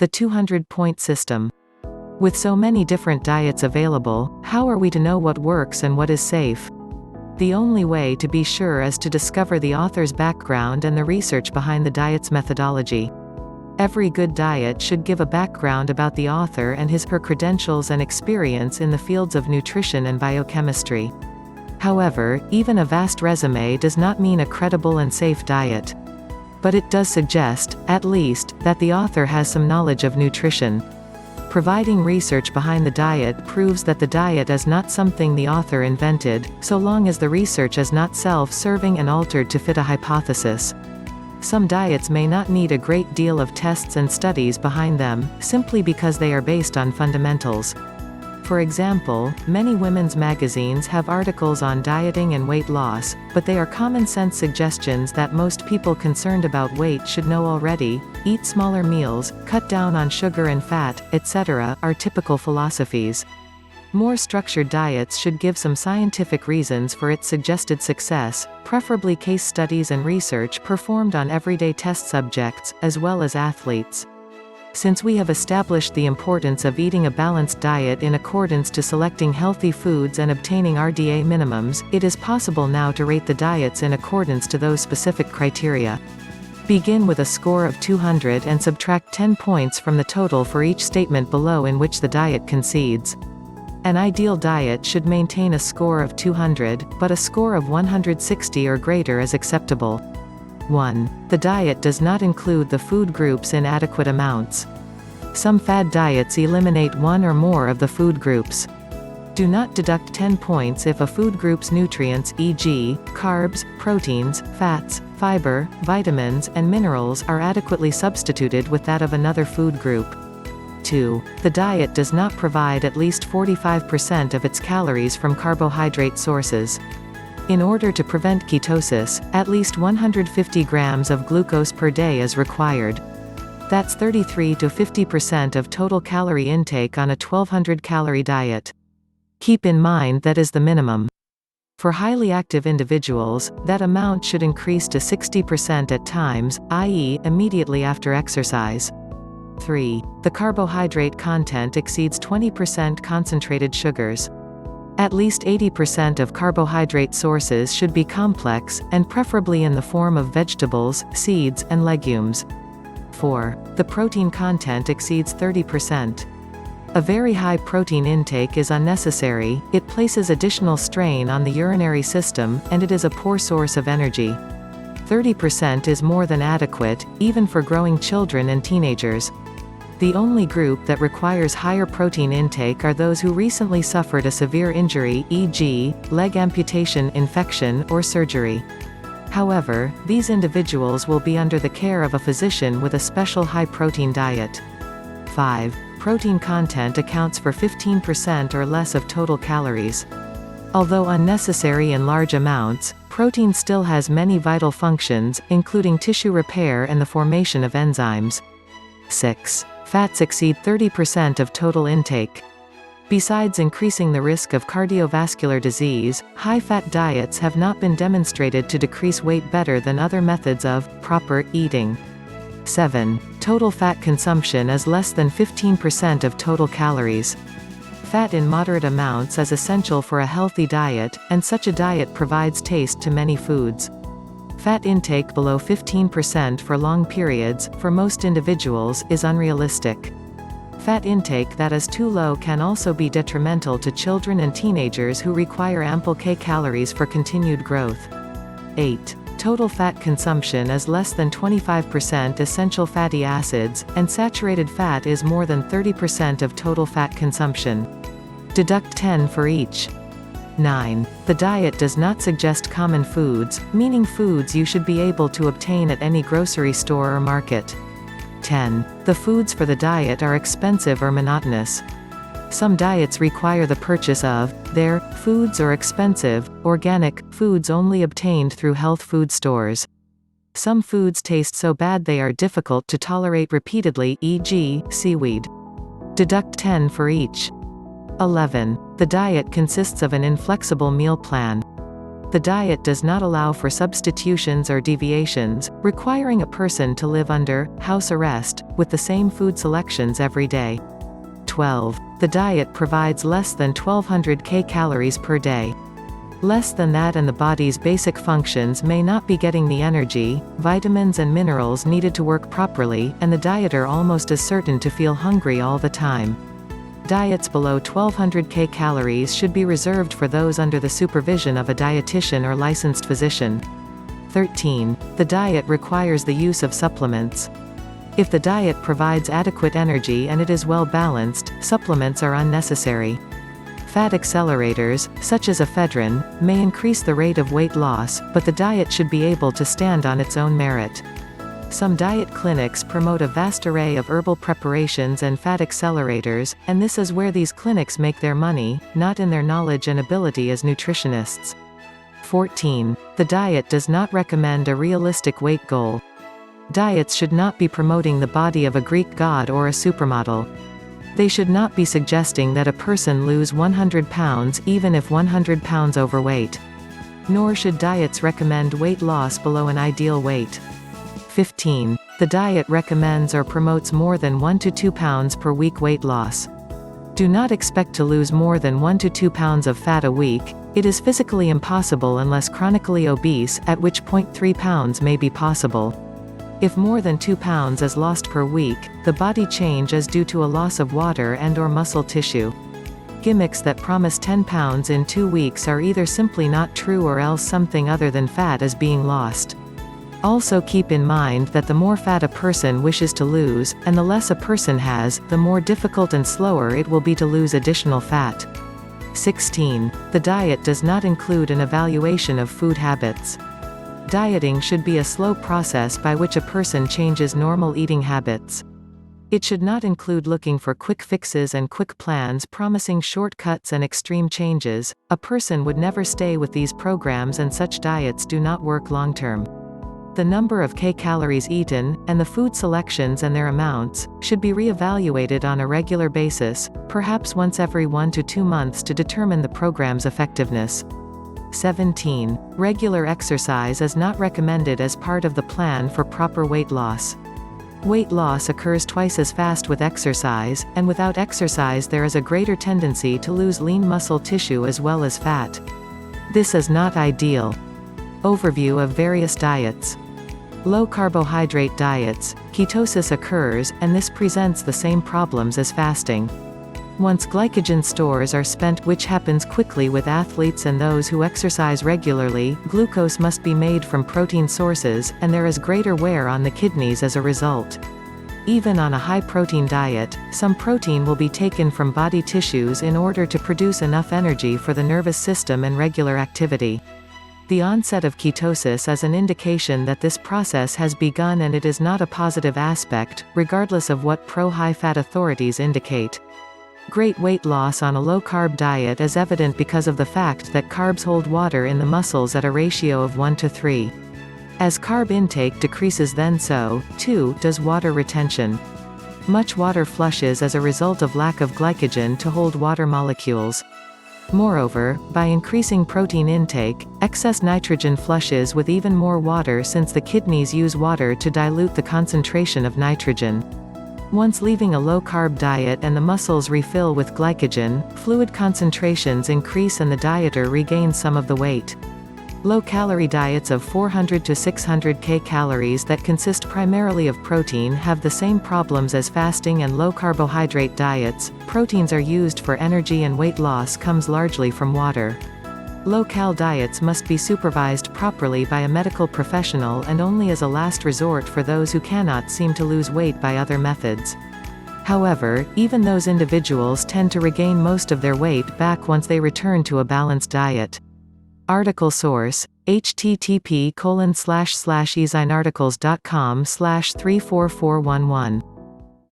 The 200-point system. With so many different diets available, how are we to know what works and what is safe? The only way to be sure is to discover the author's background and the research behind the diet's methodology. Every good diet should give a background about the author and his/her credentials and experience in the fields of nutrition and biochemistry. However, even a vast resume does not mean a credible and safe diet. But it does suggest, at least, that the author has some knowledge of nutrition. Providing research behind the diet proves that the diet is not something the author invented, so long as the research is not self-serving and altered to fit a hypothesis. Some diets may not need a great deal of tests and studies behind them, simply because they are based on fundamentals. For example, many women's magazines have articles on dieting and weight loss, but they are common-sense suggestions that most people concerned about weight should know already. Eat smaller meals, cut down on sugar and fat, etc., are typical philosophies. More structured diets should give some scientific reasons for its suggested success, preferably case studies and research performed on everyday test subjects, as well as athletes. Since we have established the importance of eating a balanced diet in accordance to selecting healthy foods and obtaining RDA minimums, it is possible now to rate the diets in accordance to those specific criteria. Begin with a score of 200 and subtract 10 points from the total for each statement below in which the diet concedes. An ideal diet should maintain a score of 200, but a score of 160 or greater is acceptable. 1. The diet does not include the food groups in adequate amounts. Some fad diets eliminate one or more of the food groups. Do not deduct 10 points if a food group's nutrients, e.g., carbs, proteins, fats, fiber, vitamins, and minerals, are adequately substituted with that of another food group. 2. The diet does not provide at least 45% of its calories from carbohydrate sources. In order to prevent ketosis, at least 150 grams of glucose per day is required. That's 33 to 50% of total calorie intake on a 1200-calorie diet. Keep in mind that is the minimum. For highly active individuals, that amount should increase to 60% at times, i.e., immediately after exercise. 3. The carbohydrate content exceeds 20% concentrated sugars. At least 80% of carbohydrate sources should be complex, and preferably in the form of vegetables, seeds, and legumes. 4. The protein content exceeds 30%. A very high protein intake is unnecessary, it places additional strain on the urinary system, and it is a poor source of energy. 30% is more than adequate, even for growing children and teenagers. The only group that requires higher protein intake are those who recently suffered a severe injury, e.g., leg amputation, infection, or surgery. However, these individuals will be under the care of a physician with a special high-protein diet. 5. Protein content accounts for 15% or less of total calories. Although unnecessary in large amounts, protein still has many vital functions, including tissue repair and the formation of enzymes. 6. Fats exceed 30% of total intake. Besides increasing the risk of cardiovascular disease, high-fat diets have not been demonstrated to decrease weight better than other methods of proper eating. 7. Total fat consumption is less than 15% of total calories. Fat in moderate amounts is essential for a healthy diet, and such a diet provides taste to many foods. Fat intake below 15% for long periods, for most individuals, is unrealistic. Fat intake that is too low can also be detrimental to children and teenagers who require ample calories for continued growth. 8. Total fat consumption is less than 25% essential fatty acids, and saturated fat is more than 30% of total fat consumption. Deduct 10 for each. 9. The diet does not suggest common foods, meaning foods you should be able to obtain at any grocery store or market. 10. The foods for the diet are expensive or monotonous. Some diets require the purchase of their foods or expensive, organic, foods only obtained through health food stores. Some foods taste so bad they are difficult to tolerate repeatedly, e.g., seaweed. Deduct 10 for each. 11. The diet consists of an inflexible meal plan. The diet does not allow for substitutions or deviations, requiring a person to live under house arrest, with the same food selections every day. 12. The diet provides less than 1200 calories per day. Less than that, and the body's basic functions may not be getting the energy, vitamins and minerals needed to work properly, and the dieter almost is certain to feel hungry all the time. Diets below 1200 calories should be reserved for those under the supervision of a dietitian or licensed physician. 13. The diet requires the use of supplements. If the diet provides adequate energy and it is well balanced, supplements are unnecessary. Fat accelerators, such as ephedrine, may increase the rate of weight loss, but the diet should be able to stand on its own merit. Some diet clinics promote a vast array of herbal preparations and fat accelerators, and this is where these clinics make their money, not in their knowledge and ability as nutritionists. 14. The diet does not recommend a realistic weight goal. Diets should not be promoting the body of a Greek god or a supermodel. They should not be suggesting that a person lose 100 pounds even if 100 pounds overweight. Nor should diets recommend weight loss below an ideal weight. 15. The diet recommends or promotes more than 1 to 2 pounds per week weight loss. Do not expect to lose more than 1 to 2 pounds of fat a week. It is physically impossible unless chronically obese, at which point 3 pounds may be possible. If more than 2 pounds is lost per week, the body change is due to a loss of water and/or muscle tissue. Gimmicks that promise 10 pounds in 2 weeks are either simply not true or else something other than fat is being lost. Also keep in mind that the more fat a person wishes to lose, and the less a person has, the more difficult and slower it will be to lose additional fat. 16. The diet does not include an evaluation of food habits. Dieting should be a slow process by which a person changes normal eating habits. It should not include looking for quick fixes and quick plans promising shortcuts and extreme changes. A person would never stay with these programs, and such diets do not work long term. The number of calories eaten, and the food selections and their amounts, should be re-evaluated on a regular basis, perhaps once every 1 to 2 months, to determine the program's effectiveness. 17. Regular exercise is not recommended as part of the plan for proper weight loss. Weight loss occurs twice as fast with exercise, and without exercise there is a greater tendency to lose lean muscle tissue as well as fat. This is not ideal. Overview of various diets. Low carbohydrate diets. Ketosis occurs, and this presents the same problems as fasting. Once glycogen stores are spent, which happens quickly with athletes and those who exercise regularly, glucose must be made from protein sources, and there is greater wear on the kidneys as a result. Even on a high-protein diet, some protein will be taken from body tissues in order to produce enough energy for the nervous system and regular activity. The onset of ketosis is an indication that this process has begun, and it is not a positive aspect, regardless of what pro-high-fat authorities indicate. Great weight loss on a low-carb diet is evident because of the fact that carbs hold water in the muscles at a ratio of 1 to 3. As carb intake decreases, then so, too, does water retention. Much water flushes as a result of lack of glycogen to hold water molecules. Moreover, by increasing protein intake, excess nitrogen flushes with even more water, since the kidneys use water to dilute the concentration of nitrogen. Once leaving a low-carb diet and the muscles refill with glycogen, fluid concentrations increase and the dieter regains some of the weight. Low-calorie diets of 400 to 600 calories that consist primarily of protein have the same problems as fasting and low-carbohydrate diets. Proteins are used for energy, and weight loss comes largely from water. Low-cal diets must be supervised properly by a medical professional, and only as a last resort for those who cannot seem to lose weight by other methods. However, even those individuals tend to regain most of their weight back once they return to a balanced diet. Article source: http://ezinarticles.com/34411